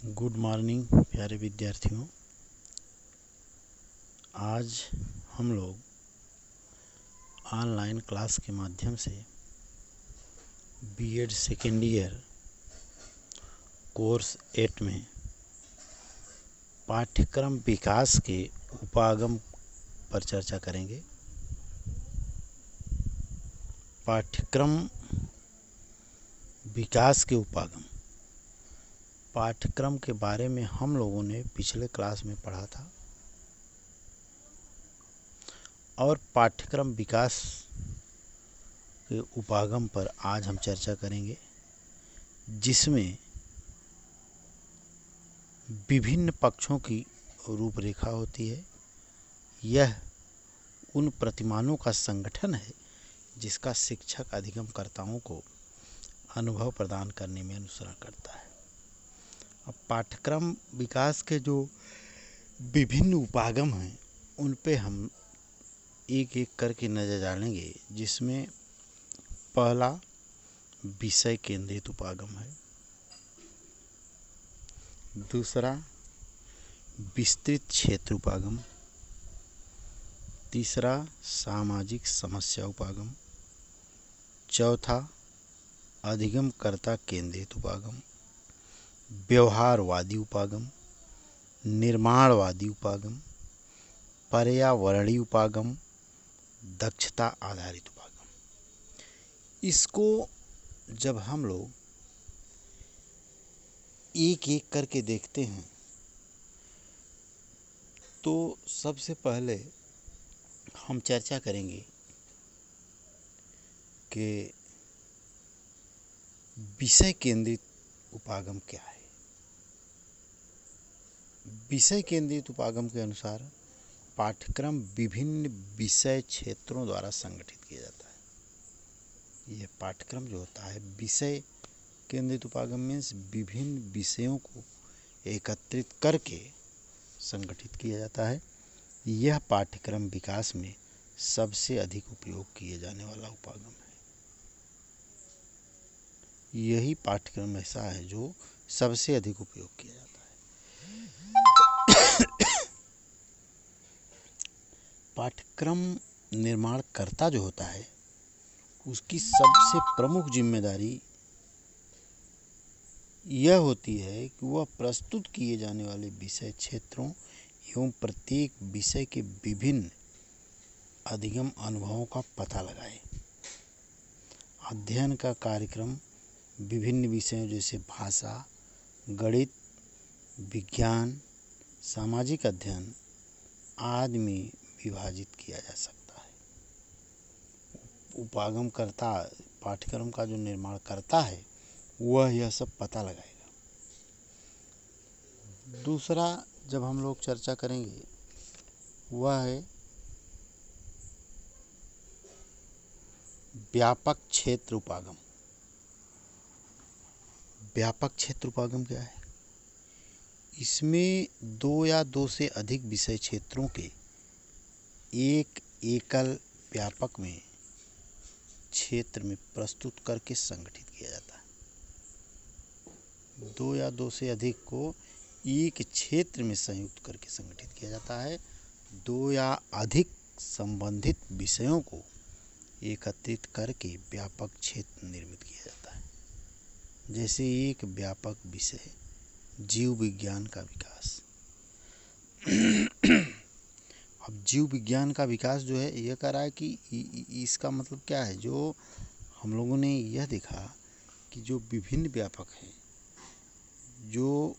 Good morning प्यारे विद्यार्थियों। आज हम लोग ऑनलाइन क्लास के माध्यम से बीएड सेकेंड ईयर कोर्स 8 में पाठ्यक्रम विकास के उपागम पर चर्चा करेंगे। पाठ्यक्रम विकास के उपागम पाठ्यक्रम के बारे में हम लोगों ने पिछले क्लास में पढ़ा था और पाठ्यक्रम विकास के उपागम पर आज हम चर्चा करेंगे, जिसमें विभिन्न पक्षों की रूपरेखा होती है। यह उन प्रतिमानों का संगठन है जिसका शिक्षक अधिगमकर्ताओं को अनुभव प्रदान करने में अनुसरण करता है। अब पाठ्यक्रम विकास के जो विभिन्न उपागम हैं उन पे हम एक एक करके नज़र डालेंगे, जिसमें पहला विषय केंद्रित उपागम है, दूसरा विस्तृत क्षेत्र उपागम, तीसरा सामाजिक समस्या उपागम, चौथा अधिगमकर्ता केंद्रित उपागम, व्यवहारवादी उपागम, निर्माणवादी उपागम, पर्यावरणीय उपागम, दक्षता आधारित उपागम। इसको जब हम लोग एक एक करके देखते हैं तो सबसे पहले हम चर्चा करेंगे कि विषय केंद्रित उपागम क्या है। विषय केंद्रित उपागम के अनुसार पाठ्यक्रम विभिन्न विषय क्षेत्रों द्वारा संगठित किया जाता है। यह पाठ्यक्रम जो होता है विषय केंद्रित उपागम मीन्स विभिन्न विषयों को एकत्रित करके संगठित किया जाता है। यह पाठ्यक्रम विकास में सबसे अधिक उपयोग किए जाने वाला उपागम है। यही पाठ्यक्रम ऐसा है जो सबसे अधिक उपयोग किया जाता है। पाठ्यक्रम निर्माणकर्ता जो होता है उसकी सबसे प्रमुख जिम्मेदारी यह होती है कि वह प्रस्तुत किए जाने वाले विषय क्षेत्रों एवं प्रत्येक विषय के विभिन्न अधिगम अनुभवों का पता लगाए। अध्ययन का कार्यक्रम विभिन्न विषयों जैसे भाषा, गणित, विज्ञान, सामाजिक अध्ययन आदि में विभाजित किया जा सकता है। उपागम करता पाठ्यक्रम का जो निर्माण करता है वह यह सब पता लगाएगा। दूसरा जब हम लोग चर्चा करेंगे वह है व्यापक क्षेत्र उपागम। व्यापक क्षेत्र उपागम क्या है? इसमें दो या दो से अधिक विषय क्षेत्रों के एक एकल व्यापक में क्षेत्र में प्रस्तुत करके संगठित किया जाता है। दो या दो से अधिक को एक क्षेत्र में संयुक्त करके संगठित किया जाता है। दो या अधिक संबंधित विषयों को एकत्रित करके व्यापक क्षेत्र निर्मित किया जाता है। जैसे एक व्यापक विषय जीव विज्ञान का विकास। अब जीव विज्ञान का विकास जो है यह कह रहा है कि इसका मतलब क्या है, जो हम लोगों ने यह देखा कि जो विभिन्न व्यापक हैं, जो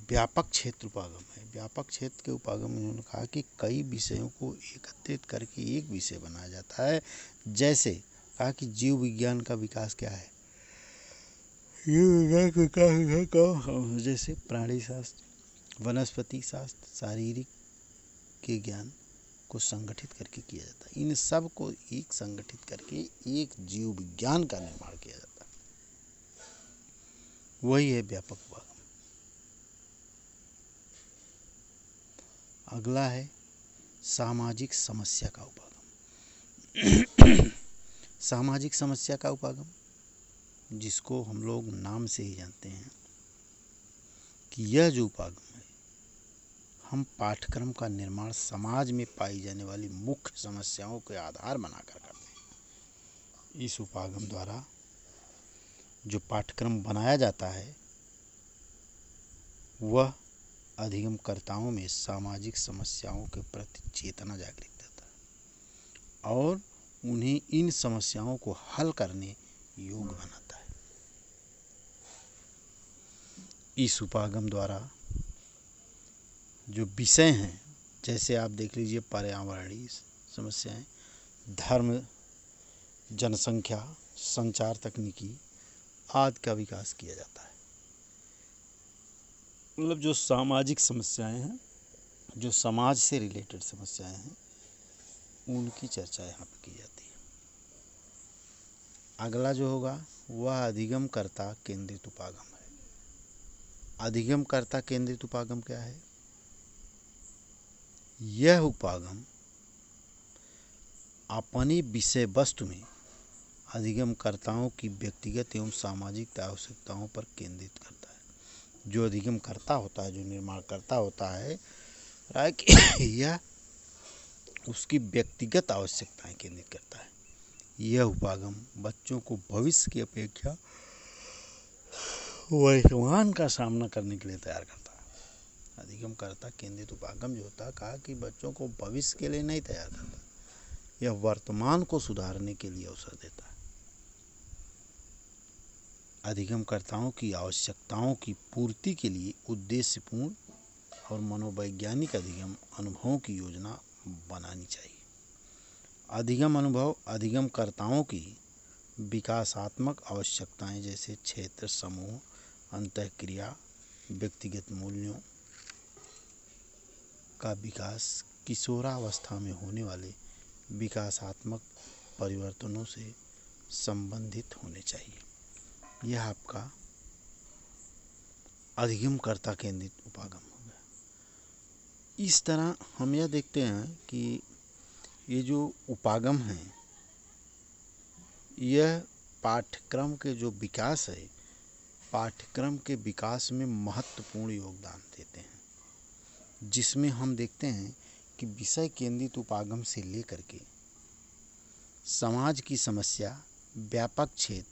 व्यापक क्षेत्र उपागम है, व्यापक क्षेत्र के उपागम में उन्होंने कहा कि कई विषयों को एकत्रित करके एक विषय बनाया जाता है। जैसे कहा कि जीव विज्ञान का विकास क्या है, जीव विज्ञान का विकास जैसे प्राणी शास्त्र, वनस्पति शास्त्र, शारीरिक के ज्ञान को संगठित करके किया जाता है। इन सब को एक संगठित करके एक जीव विज्ञान का निर्माण किया जाता है। वही है व्यापक उपागम। अगला है सामाजिक समस्या का उपागम। सामाजिक समस्या का उपागम जिसको हम लोग नाम से ही जानते हैं कि यह जो उपागम है, हम पाठ्यक्रम का निर्माण समाज में पाई जाने वाली मुख्य समस्याओं के आधार बनाकर करते हैं। इस उपागम द्वारा जो पाठ्यक्रम बनाया जाता है वह अधिगमकर्ताओं में सामाजिक समस्याओं के प्रति चेतना जागृत करता है और उन्हें इन समस्याओं को हल करने योग्य बनाता है। इस उपागम द्वारा जो विषय हैं, जैसे आप देख लीजिए पर्यावरणीय समस्याएं, धर्म, जनसंख्या, संचार तकनीकी आदि का विकास किया जाता है। मतलब जो सामाजिक समस्याएं हैं, जो समाज से रिलेटेड समस्याएं हैं, उनकी चर्चा यहाँ पर की जाती है। अगला जो होगा वह अधिगमकर्ता केंद्रित उपागम है। अधिगमकर्ता केंद्रित उपागम क्या है? यह उपागम अपनी विषय वस्तु में अधिगमकर्ताओं की व्यक्तिगत एवं सामाजिक आवश्यकताओं पर केंद्रित करता है। जो अधिगमकर्ता होता है, जो निर्माणकर्ता होता है, यह उसकी व्यक्तिगत आवश्यकताएं केंद्रित करता है। यह उपागम बच्चों को भविष्य की अपेक्षा वर्तमान का सामना करने के लिए तैयार करता है। अधिगमकर्ता केंद्रित उपागम जो होता है, कहा कि बच्चों को भविष्य के लिए नहीं तैयार करता, यह वर्तमान को सुधारने के लिए अवसर देता है। अधिगमकर्ताओं की आवश्यकताओं की पूर्ति के लिए उद्देश्यपूर्ण और मनोवैज्ञानिक अधिगम अनुभवों की योजना बनानी चाहिए। अधिगम अनुभव अधिगमकर्ताओं की विकासात्मक आवश्यकताएं जैसे क्षेत्र, समूह, अंतःक्रिया, व्यक्तिगत मूल्यों का विकास किशोरावस्था में होने वाले विकासात्मक परिवर्तनों से संबंधित होने चाहिए। यह आपका अधिगमकर्ता केंद्रित उपागम हो गया। इस तरह हम यह देखते हैं कि ये जो उपागम हैं, यह पाठ्यक्रम के जो विकास है, पाठ्यक्रम के विकास में महत्वपूर्ण योगदान देते हैं, जिसमें हम देखते हैं कि विषय केंद्रित उपागम से लेकर के समाज की समस्या, व्यापक क्षेत्र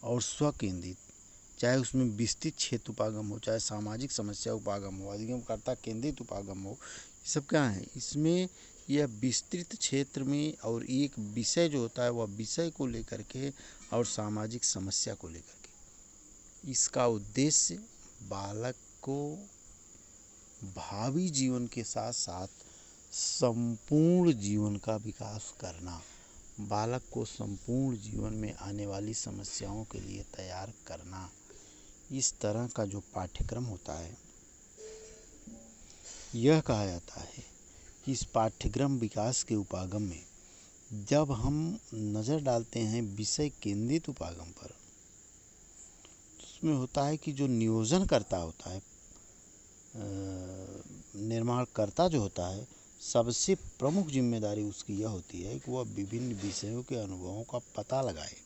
और स्व केंद्रित, चाहे उसमें विस्तृत क्षेत्र उपागम हो, चाहे सामाजिक समस्या उपागम हो, अधिगमकर्ता केंद्रित उपागम हो, ये सब क्या है? इसमें यह विस्तृत क्षेत्र में और एक विषय जो होता है वह विषय को लेकर के और सामाजिक समस्या को लेकर के, इसका उद्देश्य बालक को भावी जीवन के साथ साथ संपूर्ण जीवन का विकास करना, बालक को संपूर्ण जीवन में आने वाली समस्याओं के लिए तैयार करना, इस तरह का जो पाठ्यक्रम होता है, यह कहा जाता है कि इस पाठ्यक्रम विकास के उपागम में जब हम नज़र डालते हैं विषय केंद्रित उपागम पर, तो उसमें होता है कि जो नियोजनकर्ता होता है, निर्माणकर्ता जो होता है, सबसे प्रमुख जिम्मेदारी उसकी यह होती है कि वह विभिन्न विषयों के अनुभवों का पता लगाए।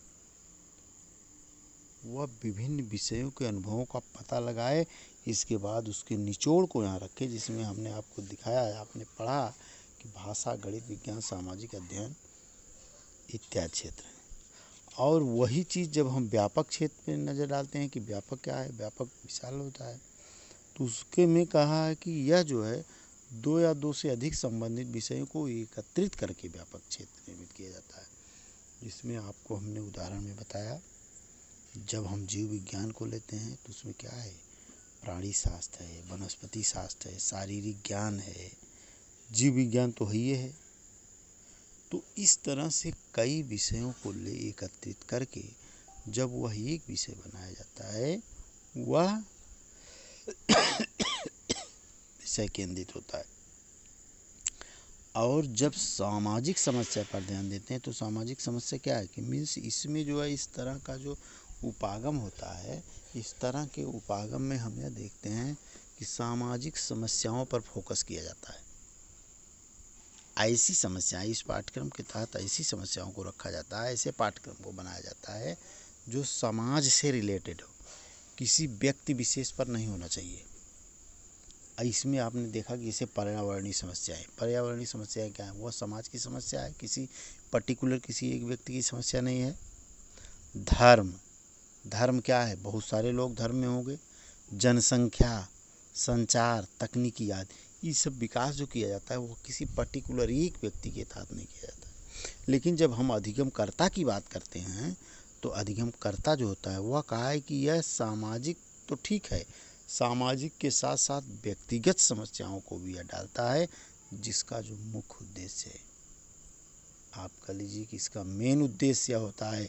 वह विभिन्न विषयों के अनुभवों का पता लगाए, इसके बाद उसके निचोड़ को यहाँ रखे, जिसमें हमने आपको दिखाया है, आपने पढ़ा कि भाषा, गणित, विज्ञान, सामाजिक अध्ययन इत्यादि क्षेत्र हैं। और वही चीज़ जब हम व्यापक क्षेत्र पे नज़र डालते हैं कि व्यापक क्या है, व्यापक विशाल होता है, तो उसके में कहा है कि यह जो है 2 या 2 से अधिक संबंधित विषयों को एकत्रित करके व्यापक क्षेत्र निर्मित किया जाता है। जिसमें आपको हमने उदाहरण में बताया, जब हम जीव विज्ञान को लेते हैं तो उसमें क्या है, प्राणी शास्त्र है, वनस्पति शास्त्र है, शारीरिक ज्ञान है, जीव विज्ञान तो ही है। तो इस तरह से कई विषयों को ले एकत्रित करके जब वह एक विषय बनाया जाता है, वह विषय केंद्रित होता है। और जब सामाजिक समस्या पर ध्यान देते हैं तो सामाजिक समस्या क्या है कि मीन्स इसमें जो है इस तरह का जो उपागम होता है, इस तरह के उपागम में हम यह देखते हैं कि सामाजिक समस्याओं पर फोकस किया जाता है। ऐसी समस्याएं इस पाठ्यक्रम के तहत ऐसी समस्याओं को रखा जाता है, ऐसे पाठ्यक्रम को बनाया जाता है जो समाज से रिलेटेड हो, किसी व्यक्ति विशेष पर नहीं होना चाहिए। इसमें आपने देखा कि जैसे पर्यावरणीय समस्याएं क्या है, वह समाज की समस्या है, किसी पर्टिकुलर किसी एक व्यक्ति की समस्या नहीं है। धर्म क्या है, बहुत सारे लोग धर्म में होंगे। जनसंख्या, संचार, तकनीकी आदि, ये सब विकास जो किया जाता है वो किसी पर्टिकुलर एक व्यक्ति के तहत नहीं किया जाता है। लेकिन जब हम अधिगमकर्ता की बात करते हैं तो अधिगमकर्ता जो होता है वह कहा है कि यह सामाजिक तो ठीक है, सामाजिक के साथ साथ व्यक्तिगत समस्याओं को भी यह डालता है, जिसका जो मुख्य उद्देश्य है, आप कह लीजिए कि इसका मेन उद्देश्य होता है,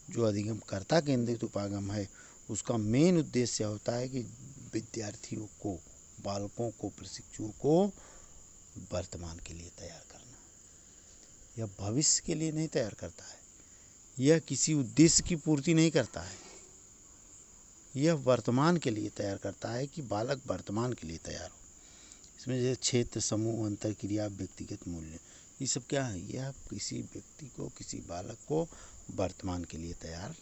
जो अधिगमकर्ता केंद्रित उपागम है उसका मेन उद्देश्य होता है कि विद्यार्थियों को, बालकों को, प्रशिक्षुओं को वर्तमान के लिए तैयार करना। यह भविष्य के लिए नहीं तैयार करता है, यह किसी उद्देश्य की पूर्ति नहीं करता है, यह वर्तमान के लिए तैयार करता है कि बालक वर्तमान के लिए तैयार हो। इसमें जैसे क्षेत्र, समूह, अंतरक्रिया, व्यक्तिगत मूल्य, ये सब क्या है, यह किसी व्यक्ति को, किसी बालक को वर्तमान के लिए तैयार